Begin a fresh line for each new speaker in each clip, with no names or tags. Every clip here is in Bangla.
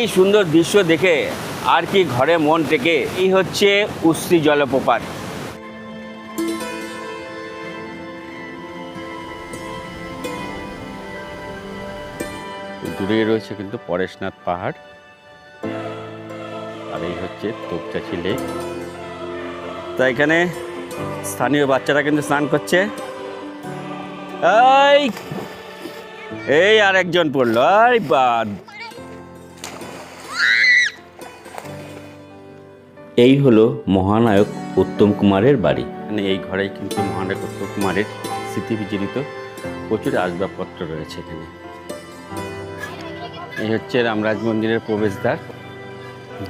এই সুন্দর দৃশ্য দেখে আর কি ঘরে মন টেকে। এই হচ্ছে উশ্রী জলপ্রপাত। দূরে রয়েছে কিন্তু পরেশনাথ পাহাড়, আর এই হচ্ছে তোপচাঁচি লেক। তা এখানে স্থানীয় বাচ্চারা কিন্তু স্নান করছে। এই আর একজন পড়লো। এই হলো মহানায়ক উত্তম কুমারের বাড়ি। মানে এই ঘরেই কিন্তু মহানায়ক উত্তম কুমারের স্মৃতি বিজড়িত প্রচুর আসবাবপত্র রয়েছে এখানে। এই হচ্ছে রামরাজ মন্দিরের প্রবেশদ্বার।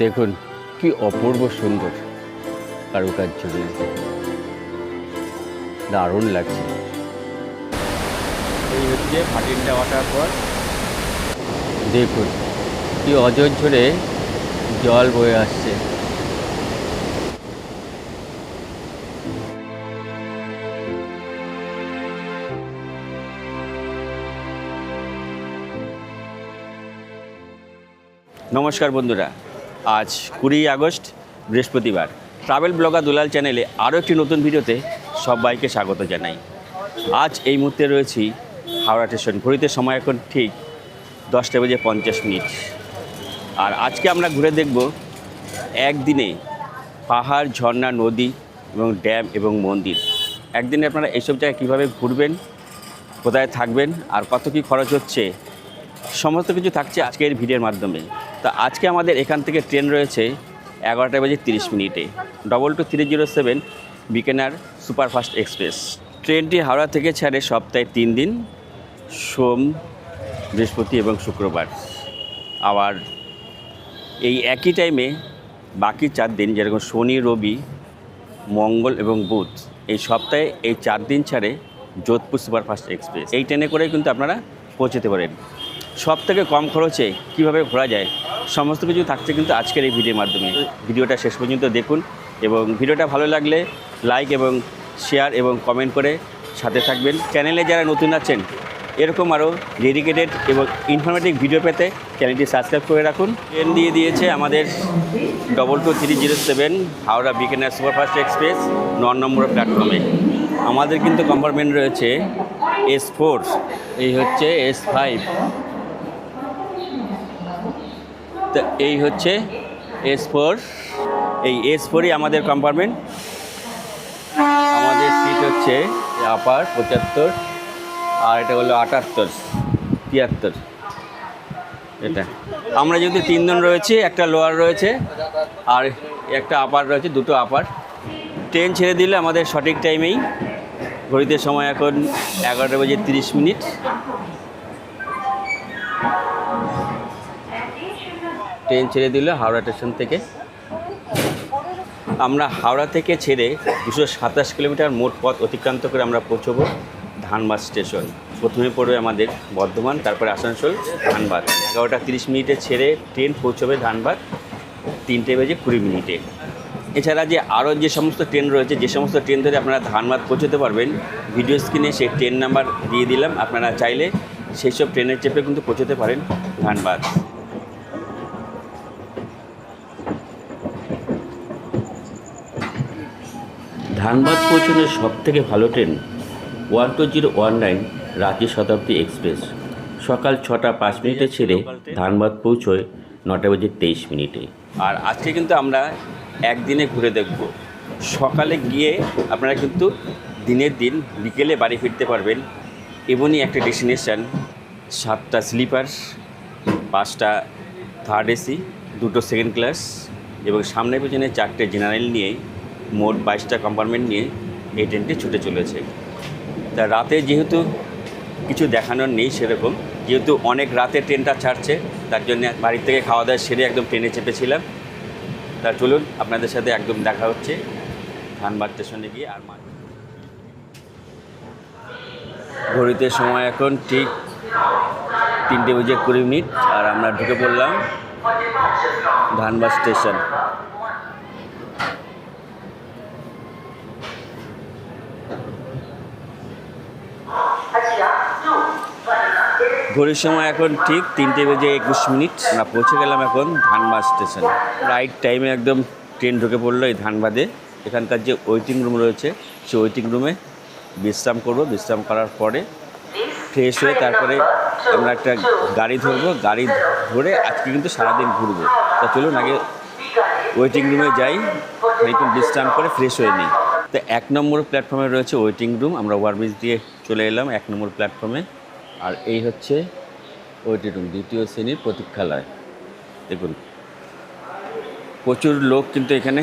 দেখুন কি অপূর্ব সুন্দর কারুকার্য রয়েছে, দারুণ লাগছে। এই হচ্ছে ভাটিন্ডা ওয়াটারফল। দেখুন কি অঝরঝরে জল বয়ে আসছে। নমস্কার বন্ধুরা, আজ 20 আগস্ট বৃহস্পতিবার। ট্রাভেল ব্লগার দুলাল চ্যানেলে আরও একটি নতুন ভিডিওতে সবাইকে স্বাগত জানাই। আজ এই মুহূর্তে রয়েছি হাওড়া স্টেশন। ঘড়িতে সময় এখন ঠিক 10:50। আর আজকে আমরা ঘুরে দেখব একদিনে পাহাড়, ঝর্ণা, নদী এবং ড্যাম এবং মন্দির। একদিনে আপনারা এইসব জায়গায় কীভাবে ঘুরবেন, কোথায় থাকবেন আর কত কী খরচ হচ্ছে, সমস্ত কিছু থাকছে আজকের ভিডিওর মাধ্যমে। তা আজকে আমাদের এখান থেকে ট্রেন রয়েছে 11:30 22-307 বিকানের সুপারফাস্ট এক্সপ্রেস। ট্রেনটি হাওড়া থেকে ছাড়ে সপ্তাহে 3 দিন, সোম, বৃহস্পতি এবং শুক্রবার। আবার এই একই টাইমে বাকি 4 দিন, যেরকম শনি, রবি, মঙ্গল এবং বুধ, এই সপ্তাহে এই 4 দিন ছাড়ে যোধপুর সুপারফাস্ট এক্সপ্রেস। এই ট্রেনে করেই কিন্তু আপনারা পৌঁছতে পারেন। সব থেকে কম খরচে কীভাবে ঘোরা যায় সমস্ত কিছু থাকছে কিন্তু আজকের এই ভিডিওর মাধ্যমে। ভিডিওটা শেষ পর্যন্ত দেখুন এবং ভিডিওটা ভালো লাগলে লাইক এবং শেয়ার এবং কমেন্ট করে সাথে থাকবেন। চ্যানেলে যারা নতুন আছেন এরকম আরও ডেডিকেটেড এবং ইনফরমেটিভ ভিডিও পেতে চ্যানেলটি সাবস্ক্রাইব করে রাখুন। ট্রেন দিয়ে দিয়েছে আমাদের 22-307 হাওড়া বিকানের সুপারফাস্ট এক্সপ্রেস 9 নম্বর প্ল্যাটফর্মে। আমাদের কিন্তু কম্পার্টমেন্ট রয়েছে S4, এই হচ্ছে S5, তো এই হচ্ছে S4। এই S4ই আমাদের কম্পার্টমেন্ট। আমাদের সিট হচ্ছে আপার 75 আর এটা হলো 78, 73। এটা আমরা যেহেতু 3 জন রয়েছে, একটা লোয়ার রয়েছে আর একটা আপার রয়েছে, দুটো আপার। ট্রেন ছেড়ে দিলে আমাদের সঠিক টাইমেই, ঘড়িতে সময় এখন 11:30। ট্রেন ছেড়ে দিল হাওড়া স্টেশন থেকে। আমরা হাওড়া থেকে ছেড়ে 227 কিলোমিটার মোট পথ অতিক্রান্ত করে আমরা পৌঁছবো ধানবাদ স্টেশন। প্রথমে পড়বে আমাদের বর্ধমান, তারপরে আসানসোল, ধানবাদ। 11:30 ছেড়ে ট্রেন পৌঁছবে ধানবাদ 3:20। এছাড়া যে আরও যে সমস্ত ট্রেন রয়েছে, যে সমস্ত ট্রেন ধরে আপনারা ধানবাদ পৌঁছতে পারবেন, ভিডিও স্ক্রিনে সেই ট্রেন নাম্বার দিয়ে দিলাম। আপনারা চাইলে সেই সব ট্রেনের চেপে কিন্তু পৌঁছতে পারেন ধানবাদ। ধানবাদ পৌঁছানোর সবথেকে ভালো ট্রেন 12019 রাঁচি শতাব্দী এক্সপ্রেস। সকাল 6:05 ছেড়ে ধানবাদ পৌঁছয় 9:23। আর আজকে কিন্তু আমরা একদিনে ঘুরে দেখব। সকালে গিয়ে আপনারা কিন্তু দিনের দিন বিকেলে বাড়ি ফিরতে পারবেন। এমনই একটা ডেস্টিনেশান। 7টা স্লিপার, 5টা থার্ড এসি, 2টো সেকেন্ড ক্লাস এবং সামনে পেছনে 4টে জেনারেল নিয়ে মোট 22টা কম্পার্টমেন্ট নিয়ে এই ট্রেনটি ছুটে চলেছে। তা রাতে যেহেতু কিছু দেখানোর নেই সেরকম, যেহেতু অনেক রাতে ট্রেনটা ছাড়ছে, তার জন্য বাড়ির থেকে খাওয়া দাওয়া সেরে একদম ট্রেনে চেপেছিলাম। তা চলুন আপনাদের সাথে একদম দেখা হচ্ছে ধানবাদ স্টেশনে গিয়ে। আর ঘড়িতে সময় এখন ঠিক 3:20 আর আমরা ঢুকে পড়লাম ধানবাদ স্টেশন। ঘড়ির সময় এখন ঠিক 3:21 আমরা পৌঁছে গেলাম এখন ধানবাদ স্টেশন। রাইট টাইমে একদম ট্রেন ঢুকে পড়লো এই ধানবাদে। এখানকার যে ওয়েটিং রুম রয়েছে সেই ওয়েটিং রুমে বিশ্রাম করব। বিশ্রাম করার পরে ফ্রেশ হয়ে তারপরে আমরা একটা গাড়ি ধরবো। গাড়ি ধরে আজকে কিন্তু সারাদিন ঘুরবো। তা চলুন আগে ওয়েটিং রুমে যাই, একটু বিশ্রাম করে ফ্রেশ হয়ে নিই। তো 1 নম্বর প্ল্যাটফর্মে রয়েছে ওয়েটিং রুম। আমরা ওভারব্রিজ দিয়ে চলে এলাম 1 নম্বর প্ল্যাটফর্মে। আর এই হচ্ছে ওয়েটিং রুম, 2য় শ্রেণীর প্রতীক্ষালয়। দেখুন প্রচুর লোক কিন্তু এখানে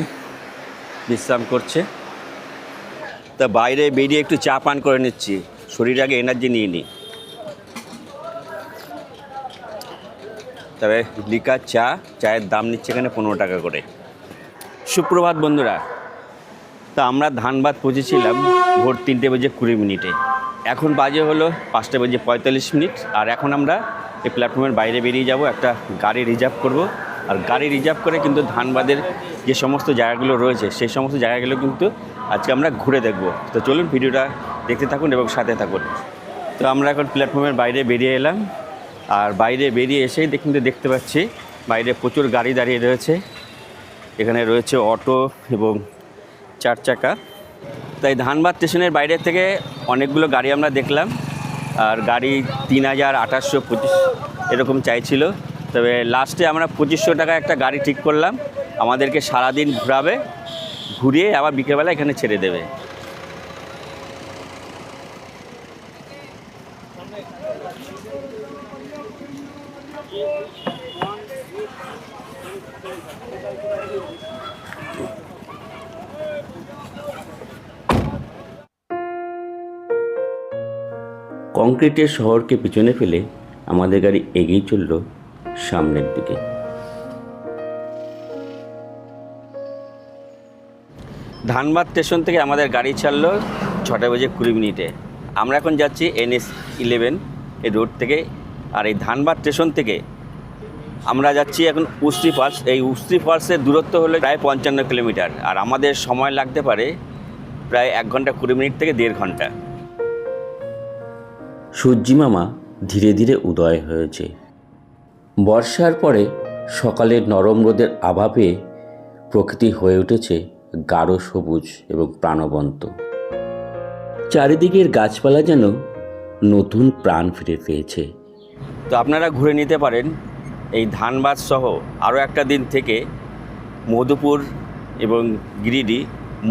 বিশ্রাম করছে। তা বাইরে বেরিয়ে একটু চা পান করে নিচ্ছি, শরীরে আগে এনার্জি নিয়ে নিই। তবে লিকার চায়ের দাম নিচ্ছে এখানে 15 টাকা করে। সুপ্রভাত বন্ধুরা। তা আমরা ধানবাদ পৌঁছেছিলাম ভোর 3:20 এখন বাজে হলো 5:45। আর এখন আমরা এই প্ল্যাটফর্মের বাইরে বেরিয়ে যাব, একটা গাড়ি রিজার্ভ করব। আর গাড়ি রিজার্ভ করে কিন্তু ধানবাদের যে সমস্ত জায়গাগুলো রয়েছে সেই সমস্ত জায়গাগুলো কিন্তু আজকে আমরা ঘুরে দেখব। তো চলুন ভিডিওটা দেখতে থাকুন এবং সাথে থাকুন। তো আমরা এখন প্ল্যাটফর্মের বাইরে বেরিয়ে এলাম। আর বাইরে বেরিয়ে এসেই কিন্তু দেখতে পাচ্ছি বাইরে প্রচুর গাড়ি দাঁড়িয়ে রয়েছে। এখানে রয়েছে অটো এবং 4 চাকা। তাই ধানবাদ স্টেশনের বাইরে থেকে অনেকগুলো গাড়ি আমরা দেখলাম। আর গাড়ি 3,825 এরকম চাইছিল। তবে লাস্টে আমরা 2500 টাকা একটা গাড়ি ঠিক করলাম, আমাদেরকে সারাদিন ঘোরাবে, ঘুরিয়ে আবার বিকেলবেলা এখানে ছেড়ে দেবে। কংক্রিটের শহরকে পিছনে ফেলে আমাদের গাড়ি এগিয়ে চলল সামনের দিকে। ধানবাদ স্টেশন থেকে আমাদের গাড়ি ছাড়লো 6:20। আমরা এখন যাচ্ছি NH11 এই রোড থেকে। আর এই ধানবাদ স্টেশন থেকে আমরা যাচ্ছি এখন উস্ত্রি ফলস। এই উস্ত্রি ফলসের দূরত্ব হলো প্রায় 55 কিলোমিটার। আর আমাদের সময় লাগতে পারে প্রায় 1 ঘন্টা 20 মিনিট থেকে 1.5 ঘন্টা। সূর্যিমামা ধীরে ধীরে উদয় হয়েছে। বর্ষার পরে সকালের নরম রোদের আভা পেয়ে প্রকৃতি হয়ে উঠেছে গাঢ় সবুজ এবং প্রাণবন্ত। চারিদিকের গাছপালা যেন নতুন প্রাণ ফিরে পেয়েছে। তো আপনারা ঘুরে নিতে পারেন এই ধানবাদ সহ আরও একটা দিন থেকে মধুপুর এবং গিরিডি।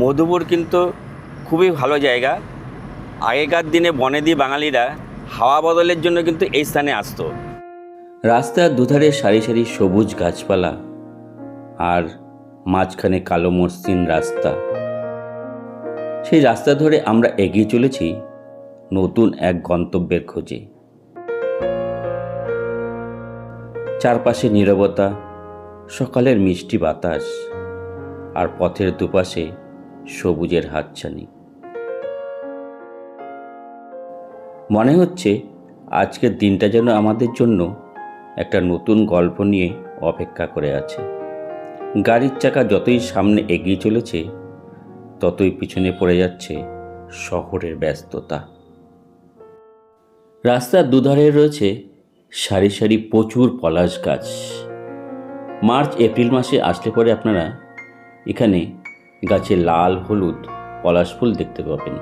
মধুপুর কিন্তু খুবই ভালো জায়গা। আগেকার দিনে বনেদি বাঙালিরা হাওয়া বদলের জন্য কিন্তু এই স্থানে আসতো। রাস্তার দুধারে সারি সারি সবুজ গাছপালা আর মাঝখানে কালো মসৃণ রাস্তা। সেই রাস্তা ধরে আমরা এগিয়ে চলেছি নতুন এক গন্তব্যের খোঁজে। চারপাশে নীরবতা, সকালের মিষ্টি বাতাস আর পথের দুপাশে সবুজের হাতছানি। মনে হচ্ছে আজকের দিনটা যেন আমাদের জন্য একটা নতুন গল্প নিয়ে অপেক্ষা করে আছে। গাড়ির চাকা যতই সামনে এগিয়ে চলেছে ততই পিছনে পড়ে যাচ্ছে শহরের ব্যস্ততা। রাস্তার দুধারে রয়েছে সারি সারি প্রচুর পলাশ গাছ। মার্চ এপ্রিল মাসে আসলে পরে আপনারা এখানে গাছে লাল হলুদ পলাশ ফুল দেখতে পাবেন।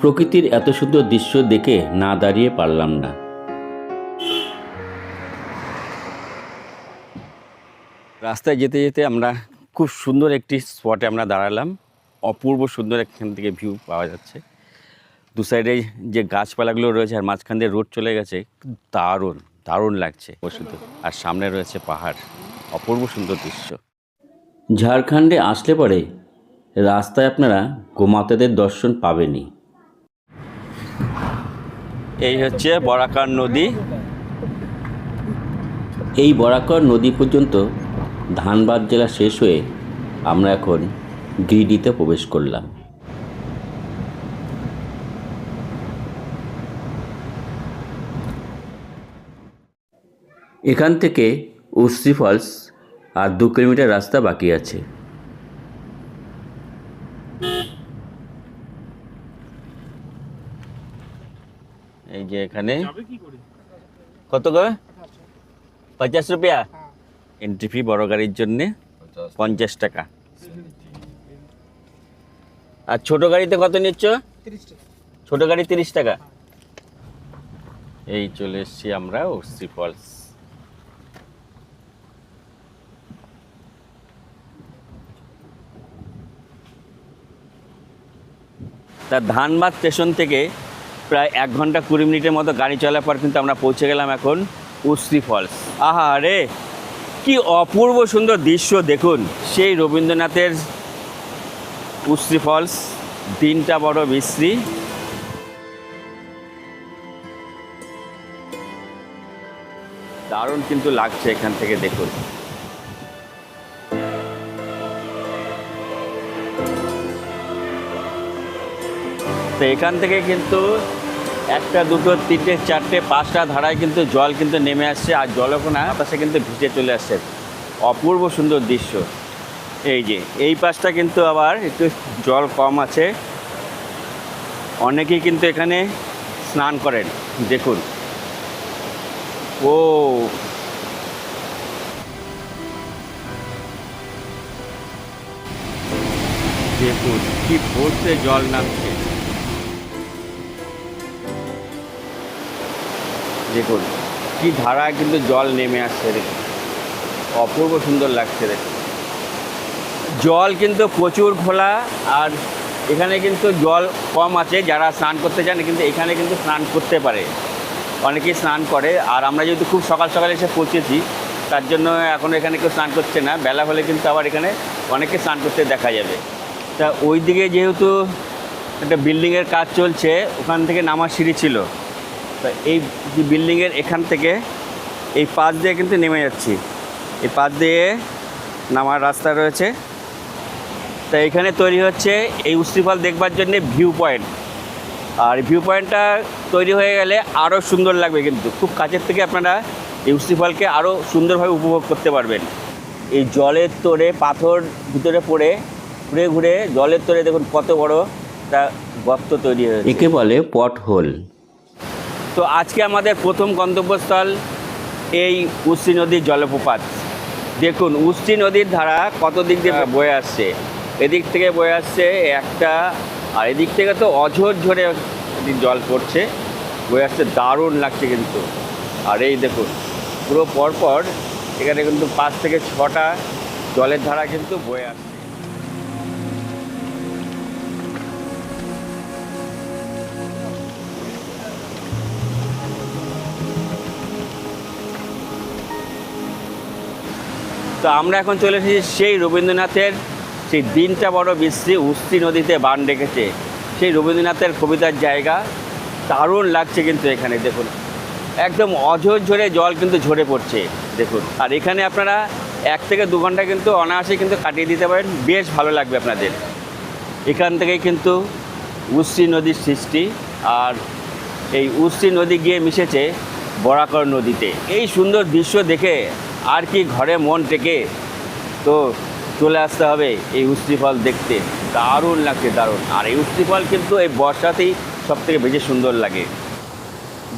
প্রকৃতির এত সুন্দর দৃশ্য দেখে না দাঁড়িয়ে পারলাম না। রাস্তায় যেতে যেতে আমরা খুব সুন্দর একটি স্পটে আমরা দাঁড়ালাম। অপূর্ব সুন্দর এখান থেকে ভিউ পাওয়া যাচ্ছে। দু সাইডে যে গাছপালাগুলো রয়েছে আর মাঝখান দিয়ে রোড চলে গেছে, দারুণ দারুণ লাগছে শুধু। আর সামনে রয়েছে পাহাড়, অপূর্ব সুন্দর দৃশ্য। ঝাড়খণ্ডে আসলে পরে রাস্তায় আপনারা গোমাতাদের দর্শন পাবেনই। এই হচ্ছে বরাকর নদী। এই বরাকর নদী পর্যন্ত ধানবাদ জেলা শেষ হয়ে আমরা এখন গিরিডিতে প্রবেশ করলাম। এখান থেকে উস্ত্রি ফলস আর 2 কিলোমিটার রাস্তা বাকি আছে। এই যে এখানে কত গো, 50 রুপিয়া এন্ট্রি ফি বড় গাড়ির জন্যে, 50 টাকা। আর ছোট গাড়িতে কত নিচ্ছ? ছোট গাড়ি 30 টাকা। এই চলে এসছি আমরা উর্সি ফলস। তা ধানবাদ স্টেশন থেকে প্রায় 1 ঘন্টা 20 মিনিটের মতো গাড়ি চলার পর কিন্তু আমরা পৌঁছে গেলাম এখন উর্সি ফলস। আহা রে, কি অপূর্ব সুন্দর দৃশ্য দেখুন। সেই রবীন্দ্রনাথের উর্সি ফলস, দিনটা বড় বিশ্রী। দারুণ কিন্তু লাগছে এখান থেকে দেখুন। তো এখান থেকে কিন্তু 1, 2, 3, 4, 5টা ধারায় কিন্তু জল কিন্তু নেমে আসছে, আর জলকণা আকাশে কিন্তু ভিজে চলে আসছে। অপূর্ব সুন্দর দৃশ্য। এই যে এই পাশটা কিন্তু আবার একটু জল কম আছে, অনেকেই কিন্তু এখানে স্নান করেন দেখুন। ও দেখুন কি ভোরতে জল নামছে, দেখুন কি ধারায় কিন্তু জল নেমে আসছে, দেখুন অপূর্ব সুন্দর লাগছে। দেখুন জল কিন্তু প্রচুর খোলা, আর এখানে কিন্তু জল কম আছে। যারা স্নান করতে চান কিন্তু এখানে কিন্তু স্নান করতে পারে, অনেকেই স্নান করে। আর আমরা যেহেতু খুব সকাল সকাল এসে পৌঁছেছি, তার জন্য এখন এখানে কেউ স্নান করছে না। বেলা হলে কিন্তু আবার এখানে অনেকে স্নান করতে দেখা যাবে। তা ওই দিকে যেহেতু একটা বিল্ডিংয়ের কাজ চলছে, ওখান থেকে নামার সিঁড়ি ছিল। তা এই যে বিল্ডিংয়ের এখান থেকে এই পাশ দিয়ে কিন্তু নেমে যাচ্ছি, এই পাশ দিয়ে নামার রাস্তা রয়েছে। তা এখানে তৈরি হচ্ছে এই উর্সি ফল দেখবার জন্যে ভিউ পয়েন্ট। আর ভিউ পয়েন্টটা তৈরি হয়ে গেলে আরও সুন্দর লাগবে, কিন্তু খুব কাছের থেকে আপনারা এই উর্সি ফলকে আরও সুন্দরভাবে উপভোগ করতে পারবেন। এই জলের তোড়ে পাথর ভিতরে পড়ে ঘুরে ঘুরে জলের তোড়ে দেখুন কত বড় একটা গর্ত তৈরি হয়েছে, একে বলে পট হোল। তো আজকে আমাদের প্রথম গন্তব্যস্থল এই উর্সি নদীর জলপ্রপাত। দেখুন উর্সি নদীর ধারা কত দিক দিয়ে বয়ে আসছে, এদিক থেকে বয়ে আসছে একটা, আর এদিক থেকে তো অঝোর ঝরে জল পড়ছে, বয়ে আসছে, দারুণ লাগছে কিন্তু। আর এই দেখুন পুরো পরপর এখানে কিন্তু 5 থেকে 6টা জলের ধারা কিন্তু বয়ে আসছে। তো আমরা এখন চলে এসেছি সেই রবীন্দ্রনাথের সেই দিনটা বড় বিশ্রী, উর্সি নদীতে বান ডেকেছে, সেই রবীন্দ্রনাথের কবিতার জায়গা। দারুণ লাগছে কিন্তু এখানে দেখুন, একদম অঝোর ঝরে জল কিন্তু ঝরে পড়ছে দেখুন। আর এখানে আপনারা 1 থেকে 2 ঘন্টা কিন্তু অনায়াসে কিন্তু কাটিয়ে দিতে পারেন, বেশ ভালো লাগবে আপনাদের। এখান থেকেই কিন্তু উর্সি নদীর সৃষ্টি, আর এই উর্সি নদী গিয়ে মিশেছে বরাকর নদীতে। এই সুন্দর দৃশ্য দেখে আর কি ঘরে মন টেকে, তো চলে আসতে হবে এই উর্সি ফল দেখতে। দারুণ লাগছে, দারুণ। আর এই উর্সি ফল কিন্তু এই বর্ষাতেই সবথেকে বেশি সুন্দর লাগে।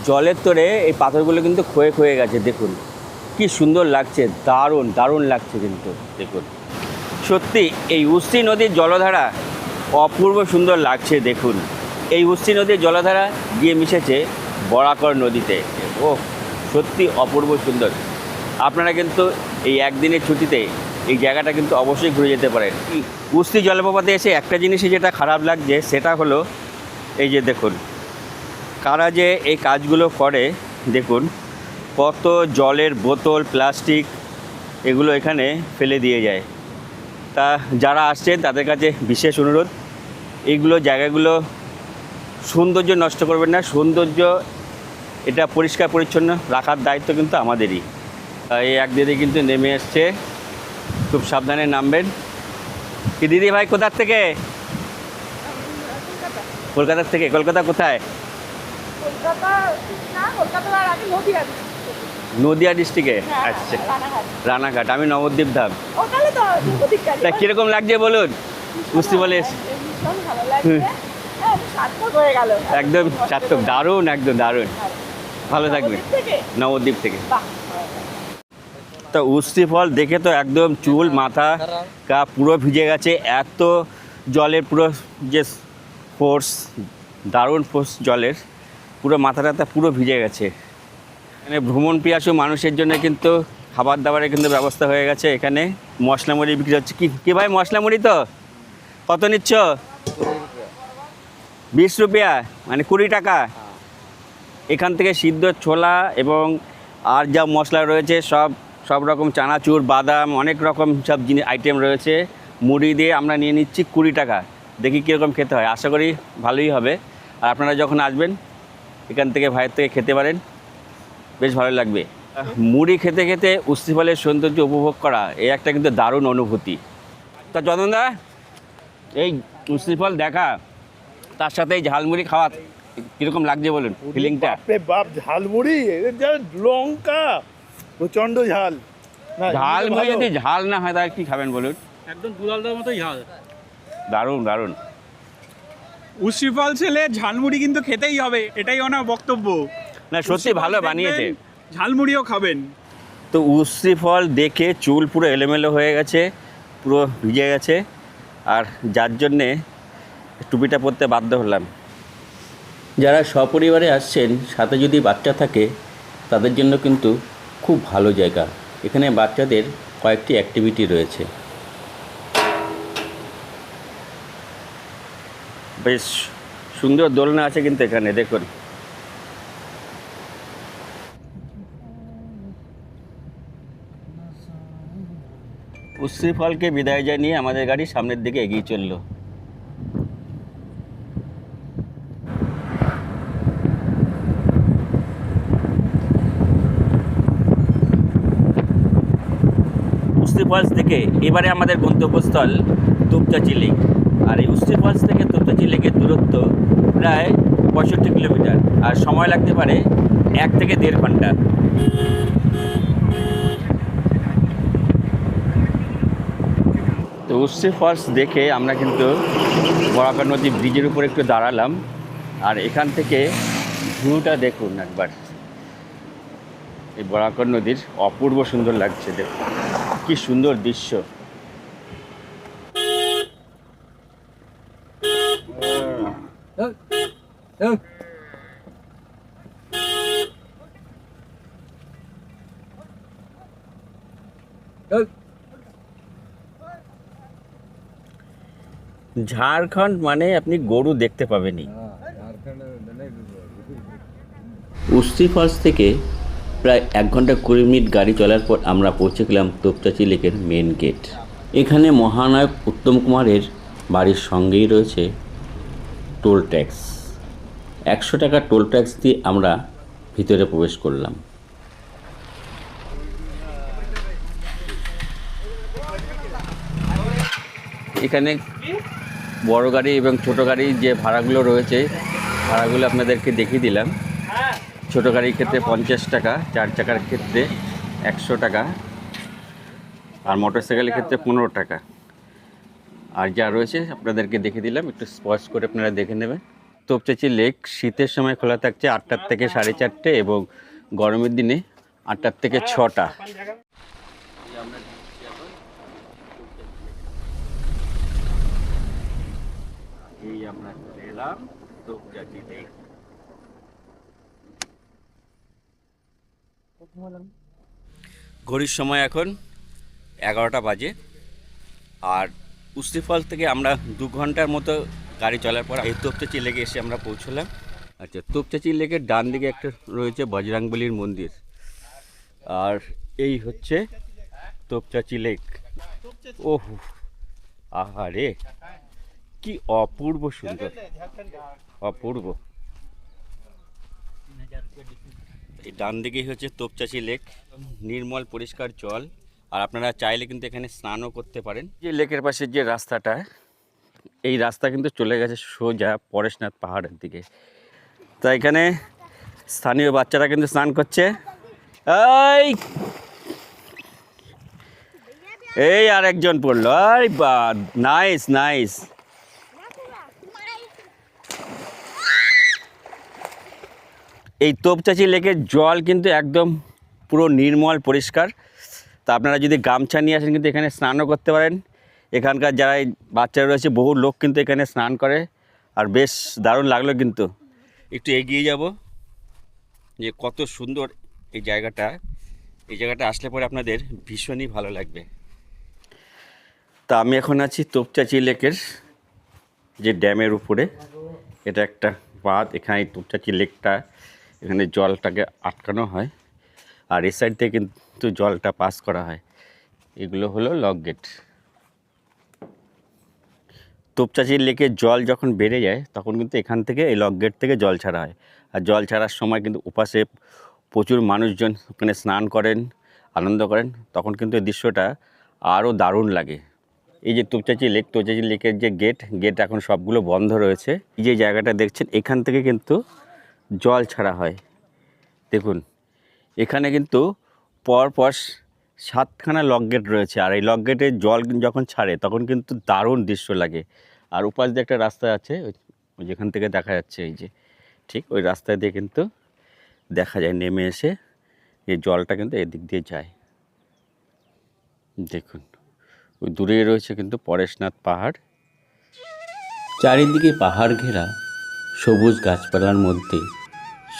জলের তোড়ে এই পাথরগুলো কিন্তু ক্ষয়ে ক্ষয়ে গেছে, দেখুন কি সুন্দর লাগছে, দারুণ দারুণ লাগছে কিন্তু দেখুন। সত্যি এই উর্সি নদীর জলধারা অপূর্ব সুন্দর লাগছে দেখুন। এই উর্সি নদীর জলধারা গিয়ে মিশেছে বরাকর নদীতে। ও সত্যি অপূর্ব সুন্দর। আপনারা কিন্তু এই একদিনের ছুটিতে এই জায়গাটা কিন্তু অবশ্যই ঘুরে যেতে পারেন। উর্সি জলপ্রপাতে এসে একটা জিনিসই যেটা খারাপ লাগছে, সেটা হলো এই যে দেখুন কারা যে এই কাজগুলো করে, দেখুন কত জলের বোতল, প্লাস্টিক এগুলো এখানে ফেলে দিয়ে যায়। তা যারা আসছেন তাদের কাছে বিশেষ অনুরোধ, এইগুলো জায়গাগুলো সৌন্দর্য নষ্ট করবেন না। সৌন্দর্য এটা পরিষ্কার পরিচ্ছন্ন রাখার দায়িত্ব কিন্তু আমাদেরই। এই এক দিদি কিন্তু নেমে এসছে, খুব সাবধানে নামবেন। কি দিদি ভাই কোথার থেকে? কলকাতার থেকে। কলকাতা কোথায়? নদিয়া ডিস্ট্রিক্টে। আচ্ছা, রানাঘাট। আমি নবদ্বীপ ধাম। তা কীরকম লাগছে বলুন উর্সি বলে? একদম সার্থক, দারুণ, একদম দারুণ। ভালো থাকবেন। নবদ্বীপ থেকে। তো উস্তি ফল দেখে তো একদম চুল মাথা পুরো ভিজে গেছে, এত জলের পুরো যে ফোর্স, দারুণ ফোর্স জলের, পুরো মাথা টাথা পুরো ভিজে গেছে। এখানে ভ্রমণ পিয়াসু মানুষের জন্য কিন্তু খাবার দাবারের কিন্তু ব্যবস্থা হয়ে গেছে। এখানে মশলা মুড়ি বিক্রি হচ্ছে। কি ভাই, মশলা মুড়ি তো কত নিচ্ছ? 20 রুপিয়া, মানে 20 টাকা। এখান থেকে সিদ্ধ ছোলা এবং আর যা মশলা রয়েছে সব রকম চানাচুর, বাদাম, অনেক রকম সব জিনিস আইটেম রয়েছে। মুড়ি দিয়ে আমরা নিয়ে নিচ্ছি 20 টাকা। দেখি কীরকম খেতে হয়, আশা করি ভালোই হবে। আর আপনারা যখন আসবেন এখান থেকে ভাইয়ের থেকে খেতে পারেন, বেশ ভালো লাগবে। মুড়ি খেতে খেতে উস্তি ফলের সৌন্দর্য উপভোগ করা, এই একটা কিন্তু দারুণ অনুভূতি। তা চন্দনদা, এই উস্তি ফল দেখা, তার সাথে এই ঝালমুড়ি খাওয়া কীরকম লাগছে বলুন ফিলিংটা?
বাপ, ঝালমুড়ি, লঙ্কা প্রচন্ড ঝাল।
ঝালমুড়ি যদি ঝাল না হয় তাহলে কি খাবেন বলুন?
একদম দুলালদার মতোই ঝাল।
দারুণ দারুণ।
উস্তি ফল ছেলে ঝালমুড়ি কিন্তু খেতেই হবে, এটাই ওনার বক্তব্য।
না সত্যি ভালো বানিয়েছে,
ঝালমুড়িও খাবেন।
তো উস্তি ফল দেখে চুল পুরো এলোমেলো হয়ে গেছে, পুরো ভিজে গেছে, আর যার জন্যে টুপিটা পরতে বাধ্য হলাম। যারা সপরিবারে আসছেন, সাথে যদি বাচ্চা থাকে, তাদের জন্য কিন্তু খুব ভালো জায়গা। এখানে বাচ্চাদের কয়েকটি অ্যাক্টিভিটি রয়েছে, বেশ সুন্দর দোলনা আছে কিন্তু এখানে দেখুন। উস্তি ফলকে বিদায় জানিয়ে আমাদের গাড়ি সামনের দিকে এগিয়ে চললো। উস্তি ফলস থেকে এবারে আমাদের গন্তব্যস্থল তোপচাঁচি লেক। আর এই উস্তি ফলস থেকে তোপচাঁচি লেকের দূরত্ব প্রায় 65 কিলোমিটার, আর সময় লাগতে পারে 1 থেকে 1.5 ঘন্টা। তো উস্তি ফলস দেখে আমরা কিন্তু বরাকর নদী ব্রিজের উপর একটু দাঁড়ালাম, আর এখান থেকে ভিউটা দেখুন একবার। এই বরাকর নদীর অপূর্ব সুন্দর লাগছে, দেখুন কি সুন্দর দৃশ্য। ঝাড়খণ্ড মানে আপনি গরু দেখতে পাবেনই। উস্তি ফলস থেকে প্রায় 1 ঘন্টা 20 মিনিট গাড়ি চলার পর আমরা পৌঁছে গেলাম তোপচাঁচি লেকের মেন গেট। এখানে মহানায়ক উত্তম কুমারের বাড়ির সঙ্গেই রয়েছে টোল ট্যাক্স। 100 টাকা টোল ট্যাক্স দিয়ে আমরা ভিতরে প্রবেশ করলাম। এখানে বড় গাড়ি এবং ছোট গাড়ি যে ভাড়াগুলো রয়েছে, ভাড়াগুলো আপনাদেরকে দেখিয়ে দিলাম। ছোট গাড়ির ক্ষেত্রে 50 টাকা, 4 চাকার ক্ষেত্রে 100 টাকা, আর মোটরসাইকেলের ক্ষেত্রে 15 টাকা। আর যা রয়েছে আপনাদেরকে দেখিয়ে দিলাম, একটু স্পষ্ট করে আপনারা দেখে নেবেন। তোপচাঁচি লেক শীতের সময় খোলা থাকছে 8টা থেকে 4:30 এবং গরমের দিনে 8টা থেকে 6টা। এই আমরা চলে এলাম তোপচাঁচি লেক। ঘড়ির সময় এখন 11টা বাজে, আর উস্তি ফলস থেকে আমরা 2 ঘন্টার মতো গাড়ি চলার পর এই তোপচাঁচি লেকে এসে আমরা পৌঁছলাম। আচ্ছা, তোপচাঁচি লেকের ডান দিকে একটা রয়েছে বজরংবলীর মন্দির, আর এই হচ্ছে তোপচাঁচি লেক। ওহ আহারে, কি অপূর্ব সুন্দর, অপূর্ব। এই ডান দিকেই হচ্ছে তোপচাঁচি লেক, নির্মল পরিষ্কার জল, আর আপনারা চাইলে কিন্তু এখানে স্নানও করতে পারেন। যে লেকের পাশে যে রাস্তাটা, এই রাস্তা কিন্তু চলে গেছে সোজা পরেশনাথ পাহাড়ের দিকে। তা এখানে স্থানীয় বাচ্চারা কিন্তু স্নান করছে। এই আর একজন পড়লো, আরে বা, নাইস নাইস। এই তোপচাঁচি লেকের জল কিন্তু একদম পুরো নির্মল পরিষ্কার। তা আপনারা যদি গামছা নিয়ে আসেন কিন্তু এখানে স্নানও করতে পারেন। এখানকার যারা এই বাচ্চারা রয়েছে বহু লোক কিন্তু এখানে স্নান করে, আর বেশ দারুণ লাগলো। কিন্তু একটু এগিয়ে যাব, যে কত সুন্দর এই জায়গাটা। এই জায়গাটা আসলে পরে আপনাদের ভীষণই ভালো লাগবে। তা আমি এখন আছি তোপচাঁচি লেকের যে ড্যামের উপরে। এটা একটা বাঁধ, এখানে এই তোপচাঁচি লেকটা, এখানে জলটাকে আটকানো হয়, আর এই সাইড থেকে কিন্তু জলটা পাস করা হয়। এগুলো হলো লক গেট। তোপচাঁচি লেকের জল যখন বেড়ে যায় তখন কিন্তু এখান থেকে এই লক গেট থেকে জল ছাড়া হয়। আর জল ছাড়ার সময় কিন্তু উপাসে প্রচুর মানুষজন ওখানে স্নান করেন, আনন্দ করেন। তখন কিন্তু এই দৃশ্যটা আরও দারুণ লাগে। এই যে তোপচাঁচি লেকের যে গেট এখন সবগুলো বন্ধ রয়েছে। এই যে জায়গাটা দেখছেন, এখান থেকে কিন্তু জল ছাড়া হয়। দেখুন এখানে কিন্তু পরপর 7খানা লক গেট রয়েছে, আর এই লক গেটে জল যখন ছাড়ে তখন কিন্তু দারুণ দৃশ্য লাগে। আর উপাস দিয়ে একটা রাস্তা আছে, ওই যেখান থেকে দেখা যাচ্ছে, এই যে ঠিক ওই রাস্তা দিয়ে কিন্তু দেখা যায় নেমে এসে এই জলটা কিন্তু এদিক দিয়ে যায়। দেখুন ওই দূরে রয়েছে কিন্তু পরেশনাথ পাহাড়। চারিদিকে পাহাড় ঘেরা সবুজ গাছপালার মধ্যে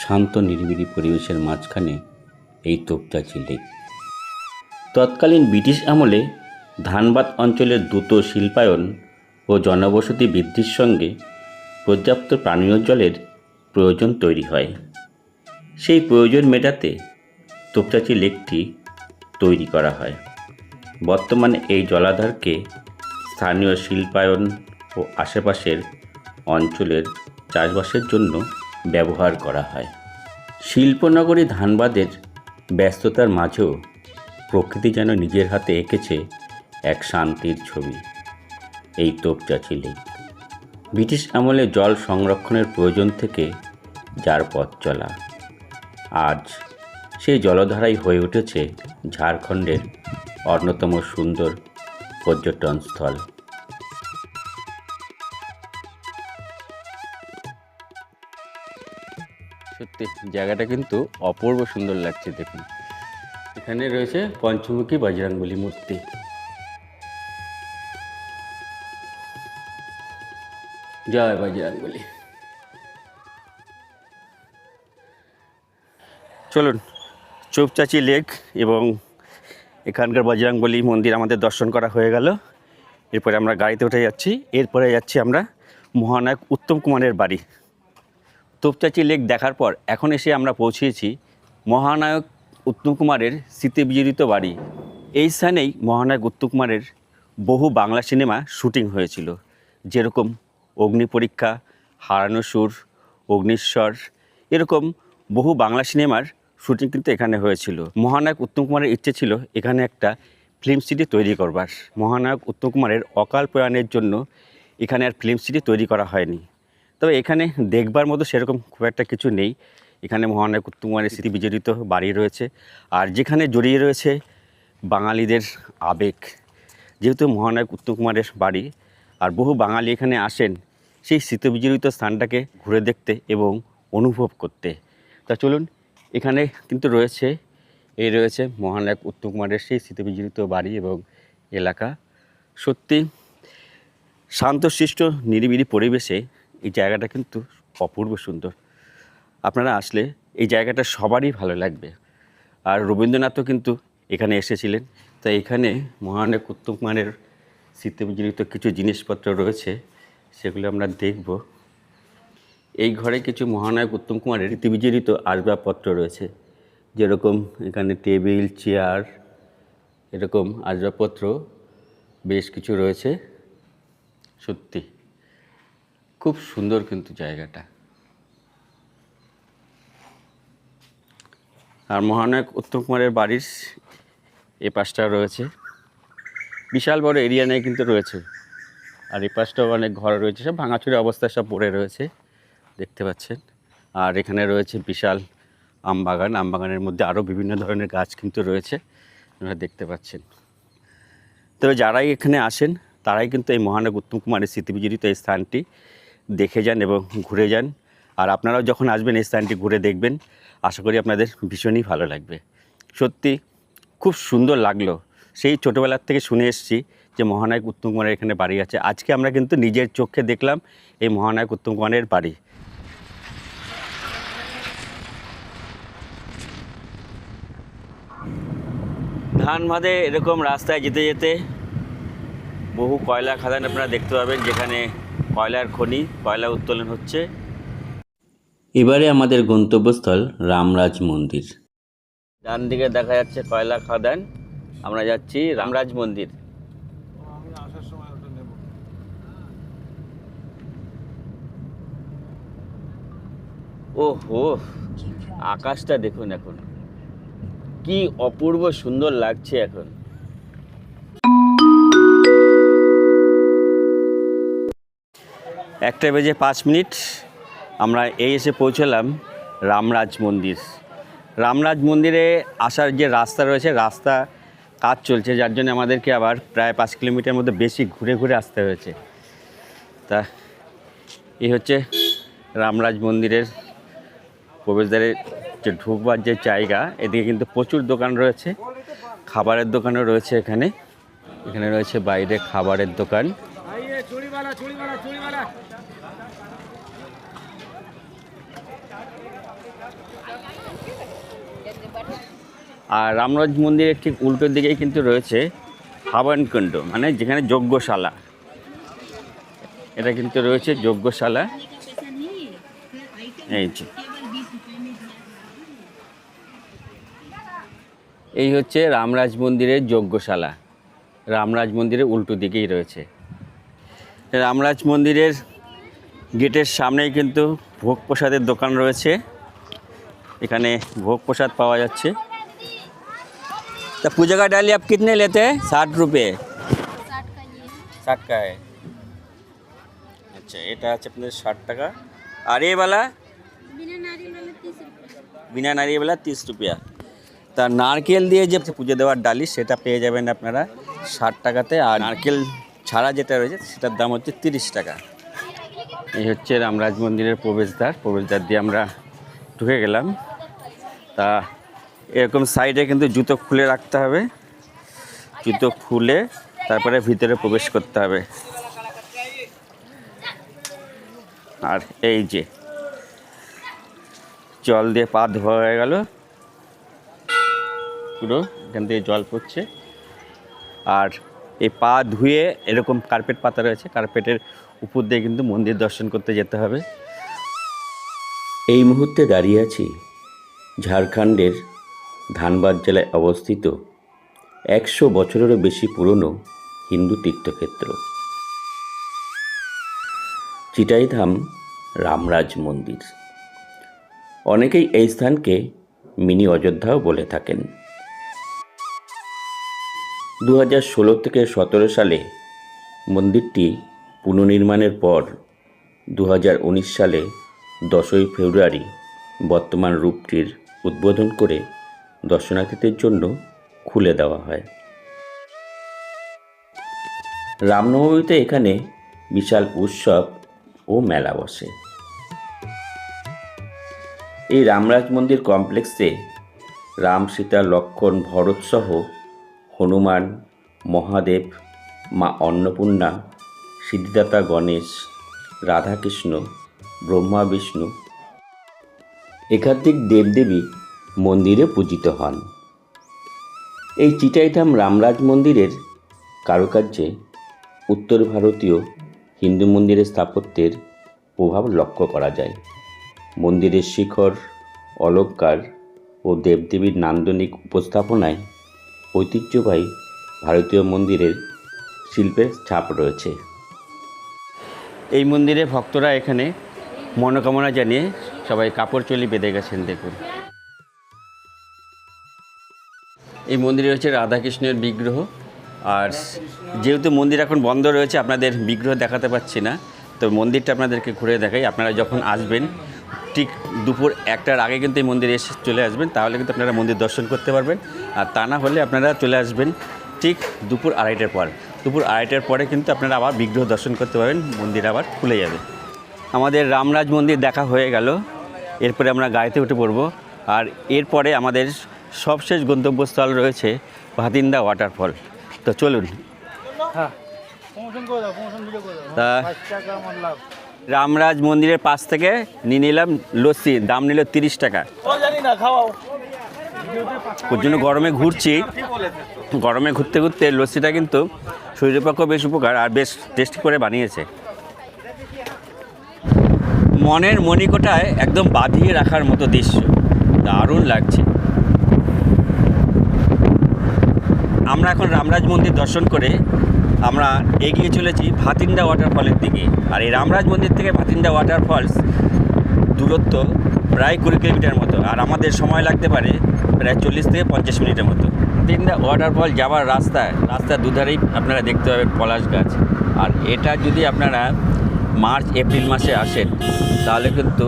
শান্ত নিরিবিলি পরিবেশের মাঝখানে এই তোপচাঁচি লেক। তৎকালীন ব্রিটিশ আমলে ধানবাদ অঞ্চলের দ্রুত শিল্পায়ন ও জনবসতি বৃদ্ধির সঙ্গে পর্যাপ্ত পানীয় জলের প্রয়োজন তৈরি হয়। সেই প্রয়োজন মেটাতে তোপচাঁচি লেকটি তৈরি করা হয়। বর্তমানে এই জলাধারকে স্থানীয় শিল্পায়ন ও আশেপাশের অঞ্চলের চাষবাসের জন্য ব্যবহার করা হয়। শিল্পনগরী ধানবাদের ব্যস্ততার মাঝেও প্রকৃতি যেন নিজের হাতে এঁকেছে এক শান্তির ছবি। এই তোপচাঁচি লেক ব্রিটিশ আমলে জল সংরক্ষণের প্রয়োজন থেকে যার পথ চলা, আজ সেই জলধারাই হয়ে উঠেছে ঝাড়খণ্ডের অন্যতম সুন্দর পর্যটন স্থল। সত্যি জায়গাটা কিন্তু অপূর্ব সুন্দর লাগছে। দেখুন এখানে রয়েছে পঞ্চমুখী বজরংবলী মূর্তি। জয় বজরংবলী। চলুন তোপচাঁচি লেক এবং এখানকার বজরংবলী মন্দির আমাদের দর্শন করা হয়ে গেল। এরপরে আমরা গাড়িতে উঠে যাচ্ছি। এরপরে যাচ্ছি আমরা মহানায়ক উত্তম কুমারের বাড়ি। তোপচাঁচি লেক দেখার পর এখন এসে আমরা পৌঁছেছি মহানায়ক উত্তম কুমারের স্মৃতিবিজড়িত বাড়ি। এই স্থানেই মহানায়ক উত্তম কুমারের বহু বাংলা সিনেমা শুটিং হয়েছিল, যেরকম অগ্নিপরীক্ষা, হারানো সুর, অগ্নিশ্বর, এরকম বহু বাংলা সিনেমার শুটিং কিন্তু এখানে হয়েছিল। মহানায়ক উত্তম কুমারের ইচ্ছে ছিল এখানে একটা ফিল্ম সিটি তৈরি করবার। মহানায়ক উত্তম কুমারের অকাল প্রয়াণের জন্য এখানে আর ফিল্ম সিটি তৈরি করা হয়নি। তবে এখানে দেখবার মতো সেরকম খুব একটা কিছু নেই। এখানে মহানায়ক উত্তম কুমারের স্মৃতি বিজড়িত বাড়ি রয়েছে, আর যেখানে জড়িয়ে রয়েছে বাঙালিদের আবেগ। যেহেতু মহানায়ক উত্তম কুমারের বাড়ি, আর বহু বাঙালি এখানে আসেন সেই স্মৃতি বিজড়িত স্থানটাকে ঘুরে দেখতে এবং অনুভব করতে। তা চলুন, এখানে কিন্তু রয়েছে মহানায়ক উত্তম কুমারের সেই স্মৃতি বিজড়িত বাড়ি এবং এলাকা। সত্যি শান্তশিষ্ট নিরিবিলি পরিবেশে এই জায়গাটা কিন্তু অপূর্ব সুন্দর। আপনারা আসলে এই জায়গাটা সবারই ভালো লাগবে। আর রবীন্দ্রনাথও কিন্তু এখানে এসেছিলেন। তাই এখানে মহানায়ক উত্তম কুমারের স্মৃতিবিজড়িত কিছু জিনিসপত্র রয়েছে, সেগুলো আমরা দেখব। এই ঘরে কিছু মহানায়ক উত্তম কুমারের স্মৃতিবিজড়িত আসবাবপত্র রয়েছে, যেরকম এখানে টেবিল, চেয়ার, এরকম আসবাবপত্র বেশ কিছু রয়েছে। সত্যি খুব সুন্দর কিন্তু জায়গাটা। আর মহানায়ক উত্তম কুমারের বাড়ির এ পাশটা রয়েছে, বিশাল বড় এরিয়া নিয়ে কিন্তু রয়েছে। আর এই পাশটাও অনেক ঘর রয়েছে, সব ভাঙাচুরি অবস্থায় সব পড়ে রয়েছে, দেখতে পাচ্ছেন। আর এখানে রয়েছে বিশাল আমবাগান। আমবাগানের মধ্যে আরও বিভিন্ন ধরনের গাছ কিন্তু রয়েছে, আপনারা দেখতে পাচ্ছেন। তবে যারাই এখানে আসেন তারাই কিন্তু এই মহানায়ক উত্তম কুমারের স্মৃতিবিজড়িত এই স্থানটি দেখে যান এবং ঘুরে যান। আর আপনারাও যখন আসবেন এই স্থানটি ঘুরে দেখবেন, আশা করি আপনাদের ভীষণই ভালো লাগবে। সত্যি খুব সুন্দর লাগলো। সেই ছোটোবেলার থেকে শুনে এসেছি যে মহানায়ক উত্তম কুমারের এখানে বাড়ি আছে। আজকে আমরা কিন্তু নিজের চোখে দেখলাম এই মহানায়ক উত্তম কুমারের বাড়ি। ধানবাদে এরকম রাস্তায় যেতে যেতে বহু কয়লা খাদান আপনারা দেখতে পাবেন, যেখানে কয়লার খনি, কয়লা উত্তোলন হচ্ছে। এবারে আমাদের গন্তব্যস্থল রামরাজ মন্দির। ডান দিকে দেখা যাচ্ছে কয়লা খাদান, আমরা যাচ্ছি রামরাজ মন্দির। ওহো, আকাশটা দেখুন এখন, কি অপূর্ব সুন্দর লাগছে এখন। 1:05 আমরা এসে পৌঁছলাম রামরাজ মন্দির। রামরাজ মন্দিরে আসার যে রাস্তা রয়েছে, রাস্তা কাজ চলছে, যার জন্য আমাদেরকে আবার প্রায় 5 কিলোমিটার মধ্যে বেশি ঘুরে ঘুরে আসতে হয়েছে। তা এই হচ্ছে রামরাজ মন্দিরের প্রবেশদ্বারে যে ঢুকবার যে জায়গা। এদিকে কিন্তু প্রচুর দোকান রয়েছে, খাবারের দোকানও রয়েছে এখানে। এখানে রয়েছে বাইরে খাবারের দোকান। আর রামরাজ মন্দিরের ঠিক উল্টো দিকেই কিন্তু রয়েছে হাবনকুণ্ড, মানে যেখানে যজ্ঞশালা। এটা কিন্তু রয়েছে যজ্ঞশালা। এই যে এই হচ্ছে রামরাজ মন্দিরের যজ্ঞশালা। রামরাজ মন্দিরের উল্টো দিকেই রয়েছে। রামরাজ মন্দিরের গেটের সামনেই কিন্তু ভোগ প্রসাদের দোকান রয়েছে। এখানে ভোগ প্রসাদ পাওয়া যাচ্ছে। तो पूजा का डाली आप कितने लेते हैं? 60 रुपये। 60 का है। अच्छा, এটা আছে আপনাদের 60 টাকা। আর এই वाला বিনা নারিয়েলওয়ালা 30 রুপিয়া। তা নারকেল দিয়ে যে পুজো দেওয়ার ডালি সেটা পেয়ে যাবেন আপনারা 60 টাকাতে, আর নারকেল ছাড়া যেটা রয়েছে সেটার দাম হচ্ছে 30 টাকা। এই হচ্ছে রামরাজ মন্দিরের প্রবেশদ্বার দিয়ে আমরা ঢুকে গেলাম। তা এরকম সাইডে কিন্তু জুতো খুলে রাখতে হবে, জুতো খুলে তারপরে ভিতরে প্রবেশ করতে হবে। আর এই যে জল দিয়ে পা ধোয়া হয়ে গেল, পুরো এখান থেকে জল পড়ছে। আর এই পা ধুয়ে এরকম কার্পেট পাতা রয়েছে, কার্পেটের উপর দিয়ে কিন্তু মন্দির দর্শন করতে যেতে হবে। এই মুহূর্তে দাঁড়িয়ে আছি ঝাড়খণ্ডের ধানবাদ জেলায় অবস্থিত 100 বছরেরও বেশি পুরনো হিন্দু তীর্থক্ষেত্র চিটাইধাম রামরাজ মন্দির। অনেকেই এই স্থানকে মিনি অযোধ্যাও বলে থাকেন। 2016 থেকে 17 সালে মন্দিরটি পুনর্নির্মাণের পর 2019 সালে 10ই ফেব্রুয়ারি বর্তমান রূপটির উদ্বোধন করে দর্শনার্থীদের জন্য খুলে দেওয়া হয়। রামনবমীতে এখানে বিশাল উৎসব ও মেলা বসে। এই রামরাজ মন্দির কমপ্লেক্সে রাম, সীতা, লক্ষ্মণ, ভরত সহ হনুমান, মহাদেব, মা অন্নপূর্ণা, সিদ্ধিদাতা গণেশ, রাধাকৃষ্ণ, ব্রহ্মা, বিষ্ণু একাধিক দেবদেবী মন্দিরে পূজিত হন। এই চিটাইধাম রামরাজ মন্দিরের কারুকার্যে উত্তর ভারতীয় হিন্দু মন্দিরের স্থাপত্যের প্রভাব লক্ষ্য করা যায়। মন্দিরের শিখর, অলঙ্কার ও দেবদেবীর নান্দনিক উপস্থাপনায় ঐতিহ্যবাহী ভারতীয় মন্দিরের শিল্পের ছাপ রয়েছে। এই মন্দিরে ভক্তরা এখানে মনোকামনা জানিয়ে সবাই কাপড় চুলি বেঁধে গেছেন। দেখুন, এই মন্দিরে হচ্ছে রাধাকৃষ্ণের বিগ্রহ। আর যেহেতু মন্দির এখন বন্ধ রয়েছে, আপনাদের বিগ্রহ দেখাতে পাচ্ছি না, তো মন্দিরটা আপনাদেরকে ঘুরে দেখাই। আপনারা যখন আসবেন ঠিক দুপুর 1টার আগে কিন্তু এই মন্দিরে এসে চলে আসবেন, তাহলে কিন্তু আপনারা মন্দির দর্শন করতে পারবেন। আর তা না হলে আপনারা চলে আসবেন ঠিক দুপুর 2:30টার পর। দুপুর 2:30টার পরে কিন্তু আপনারা আবার বিগ্রহ দর্শন করতে পারবেন, মন্দির আবার খুলে যাবে। আমাদের রামরাজ মন্দির দেখা হয়ে গেল, এরপরে আমরা গাড়িতে উঠে পড়বো। আর এরপরে আমাদের সবশেষ গন্তব্যস্থল রয়েছে ভাতিন্দা ওয়াটারফল। তো চলুন। তা রামরাজ মন্দিরের পাশ থেকে নিয়ে নিলাম লস্যি, দাম নিল 30 টাকা। ওর জন্য গরমে ঘুরছি, গরমে ঘুরতে ঘুরতে লস্যিটা কিন্তু শরীরের পক্ষে বেশ উপকার আর বেশ টেস্টি করে বানিয়েছে। মনের মণিকোটায় একদম বাঁধিয়ে রাখার মতো দৃশ্য, দারুণ লাগছে। আমরা এখন রামরাজ মন্দির দর্শন করে আমরা এগিয়ে চলেছি ভাতিন্দা ওয়াটারফলের দিকে। আর এই রামরাজ মন্দির থেকে ভাতিন্দা ওয়াটারফলস দূরত্ব প্রায় 20 কিলোমিটার মতো, আর আমাদের সময় লাগতে পারে প্রায় 40 থেকে 50 মিনিটের মতো। ভাতিন্দা ওয়াটারফল যাওয়ার রাস্তার দুধারেই আপনারা দেখতে পাবেন পলাশ গাছ। আর এটা যদি আপনারা মার্চ এপ্রিল মাসে আসেন তাহলে কিন্তু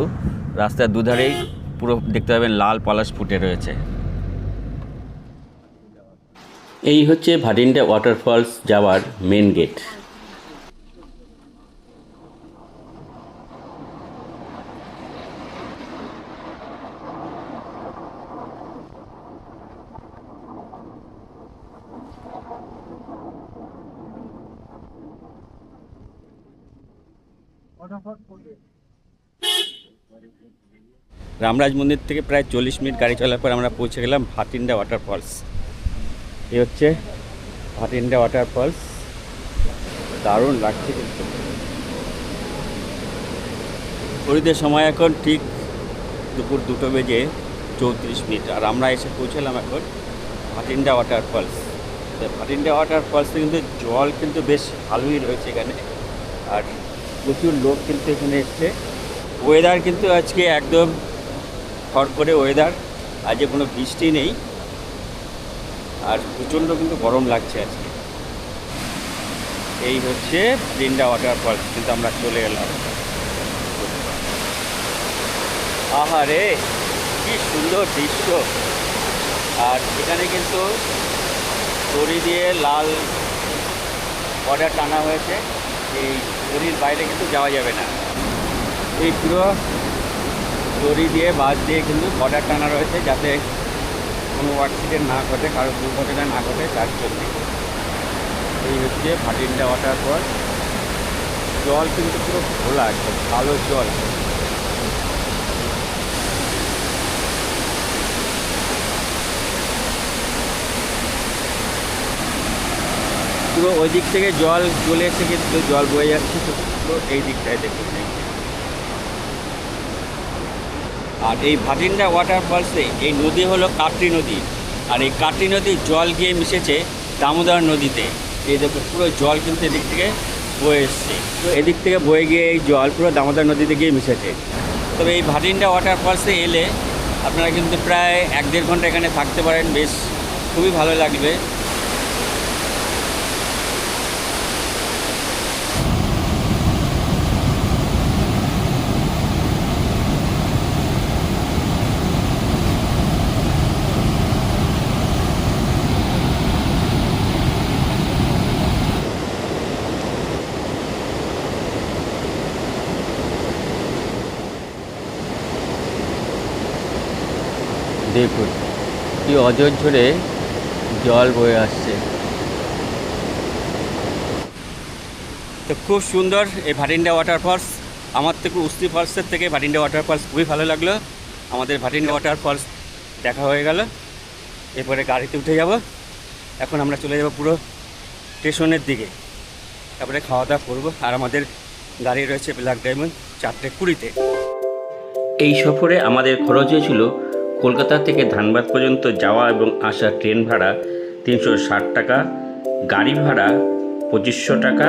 রাস্তার দুধারেই পুরো দেখতে পাবেন লাল পলাশ ফুটে রয়েছে। এই হচ্ছে ভাতিন্দা ওয়াটারফলস যাওয়ার মেন গেট। রামরাজ মন্দির থেকে প্রায় 40 মিনিট গাড়ি চলার পর আমরা পৌঁছে গেলাম ভাতিন্দা ওয়াটারফলস। এই হচ্ছে ভাতিন্দা ওয়াটারফলস, দারুণ লাগছে কিন্তু। ঘড়িতে সময় এখন ঠিক দুপুর 2:34, আর আমরা এসে পৌঁছলাম এখন ভাতিন্দা ওয়াটারফলস। ভাতিন্দা ওয়াটারফলসে কিন্তু জল কিন্তু বেশ ভালোই রয়েছে এখানে, আর প্রচুর লোক কিন্তু এখানে এসছে। ওয়েদার কিন্তু আজকে একদম খড়খড়ে ওয়েদার, আজকে কোনো বৃষ্টি নেই, আর প্রচণ্ড কিন্তু গরম লাগছে আজকে। এই হচ্ছে ভাতিন্দা ওয়াটারফলস, কিন্তু আমরা চলে এলাম। আহারে কি সুন্দর দৃশ্য! আর এখানে কিন্তু দড়ি দিয়ে লাল বর্ডার টানা হয়েছে, এই দড়ির বাইরে কিন্তু যাওয়া যাবে না। এই পুরো দড়ি দিয়ে বাঁশ দিয়ে কিন্তু বর্ডার টানা রয়েছে, যাতে কোনো অ্যাক্সিডেন্ট না ঘটে, কারো দুর্ঘটনা না ঘটে, তার জন্য। এই হচ্ছে ভাতিন্দা ওয়াটারফল। জল কিন্তু পুরো খোলা, একদম কালো জল। পুরো ওই দিক থেকে জল চলে এসে কিন্তু জল বয়ে যাচ্ছে পুরো এই দিকটায় দেখুন। আর এই ভাতিন্দা ওয়াটারফলসে এই নদী হলো কাটরি নদী, আর এই কাটরি নদীর জল গিয়ে মিশেছে দামোদর নদীতে। এই দেখো পুরো জল কিন্তু এদিক থেকে বয়ে এসছে, তো এদিক থেকে বয়ে গিয়ে এই জল পুরো দামোদর নদীতে গিয়ে মিশেছে। তবে এই ভাতিন্দা ওয়াটারফলসে এলে আপনারা কিন্তু প্রায় 1-1.5 ঘন্টা এখানে থাকতে পারেন, বেশ খুবই ভালো লাগবে। দেখুন কি অঝরঝরে জল বয়ে আসছে, তো খুব সুন্দর এই ভাতিন্দা ওয়াটারফলস। আমার থেকে উস্তি ফলসের থেকে ভাতিন্দা ওয়াটারফলস খুবই ভালো লাগলো। আমাদের ভাতিন্দা ওয়াটারফলস দেখা হয়ে গেল, এরপরে গাড়িতে উঠে যাব। এখন আমরা চলে যাব পুরো স্টেশনের দিকে, তারপরে খাওয়া দাওয়া করবো। আর আমাদের গাড়ি রয়েছে ব্ল্যাক ডায়মন্ড 4:20-তে। এই সফরে আমাদের খরচ হয়েছিল কলকাতা থেকে ধানবাদ পর্যন্ত যাওয়া এবং আসা ট্রেন ভাড়া 360 টাকা, গাড়ি ভাড়া 2500 টাকা,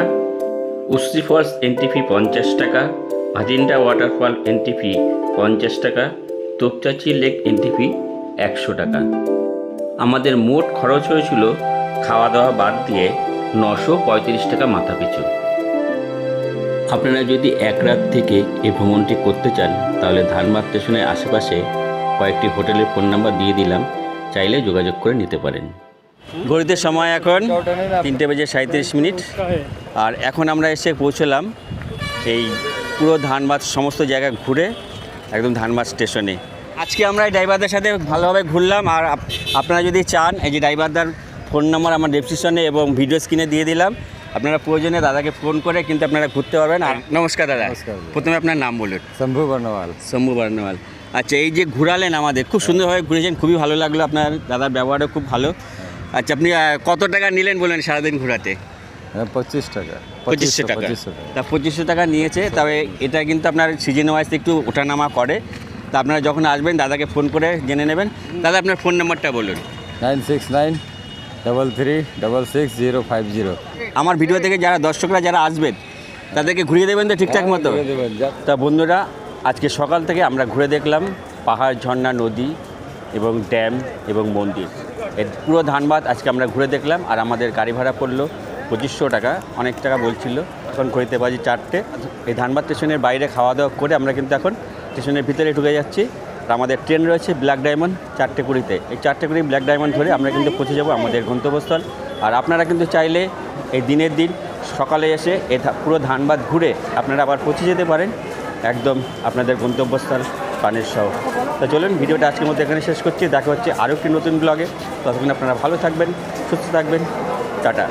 উস্তি ফলস এন্ট্রি ফি 50 টাকা, ভাতিন্দা ওয়াটারফল এন্ট্রি ফি 50 টাকা, তোপচাঁচি লেক এন্ট্রি ফি 100 টাকা। আমাদের মোট খরচ হয়েছিল খাওয়া দাওয়া বাদ দিয়ে 935 টাকা মাথা পিছু। আপনারা যদি এক রাত থেকে এই ভ্রমণটি করতে চান তাহলে ধানবাদ স্টেশনের আশেপাশে কয়েকটি হোটেলের ফোন নাম্বার দিয়ে দিলাম, চাইলে যোগাযোগ করে নিতে পারেন। ঘড়িতে সময় এখন 3:37, আর এখন আমরা এসে পৌঁছলাম এই পুরো ধানবাদ সমস্ত জায়গা ঘুরে একদম ধানবাদ স্টেশনে। আজকে আমরা এই ড্রাইভারদের সাথে ভালোভাবে ঘুরলাম। আর আপনারা যদি চান, এই যে ড্রাইভারদার ফোন নাম্বার আমার ডেসক্রিপশনে এবং ভিডিও স্ক্রিনে দিয়ে দিলাম, আপনারা প্রয়োজনে দাদাকে ফোন করে কিন্তু আপনারা ঘুরতে পারবেন। আর নমস্কার দাদা, প্রথমে আপনার নাম বলুন।
শম্ভু বর্ণওয়াল।
শম্ভু বর্ণওয়াল। আচ্ছা, এই যে ঘুরালেন আমাদের, খুব সুন্দরভাবে ঘুরেছেন, খুবই ভালো লাগলো, আপনার দাদার ব্যবহারও খুব ভালো। আচ্ছা, আপনি কত টাকা নিলেন বলেন সারাদিন ঘোরাতে?
25 টাকা।
2500 টাকা।
2500 টাকা।
তা 2500 টাকা নিয়েছে। তবে এটা কিন্তু আপনার সিজন ওয়াইজ একটু ওঠানামা করে। তা আপনারা যখন আসবেন দাদাকে ফোন করে জেনে নেবেন। দাদা, আপনার ফোন নাম্বারটা বলুন।
9693366050।
আমার ভিডিও থেকে যারা দর্শকরা যারা আসবেন তাদেরকে ঘুরিয়ে দেবেন তো ঠিকঠাক মতো?
ঘুরিয়ে দেবেন, যা।
তা বন্ধুরা, আজকে সকাল থেকে আমরা ঘুরে দেখলাম পাহাড়, ঝর্ণা, নদী এবং ড্যাম এবং মন্দির। এর পুরো ধানবাদ আজকে আমরা ঘুরে দেখলাম। আর আমাদের গাড়ি ভাড়া পড়লো 2500 টাকা, অনেক টাকা বলছিল। এখন ঘড়িতে বাজে 4টে। এই ধানবাদ স্টেশনের বাইরে খাওয়া দাওয়া করে আমরা কিন্তু এখন স্টেশনের ভিতরে ঢুকে যাচ্ছি। আর আমাদের ট্রেন রয়েছে ব্ল্যাক ডায়মন্ড 4টে 20-তে। এই 4টে 20 ব্ল্যাক ডায়মন্ড ধরে আমরা কিন্তু পৌঁছে যাব আমাদের গন্তব্যস্থল। আর আপনারা কিন্তু চাইলে এই দিনের দিন সকালে এসে এই পুরো ধানবাদ ঘুরে আপনারা আবার পৌঁছে যেতে পারেন একদম আপনাদের গন্তব্যস্থল পানের সহ। তো চলুন, ভিডিওটা আজকের মধ্যে এখানে শেষ করছি। দেখা হচ্ছে আরও একটি নতুন ব্লগে। ততক্ষণ আপনারা ভালো থাকবেন, সুস্থ থাকবেন। টাটা।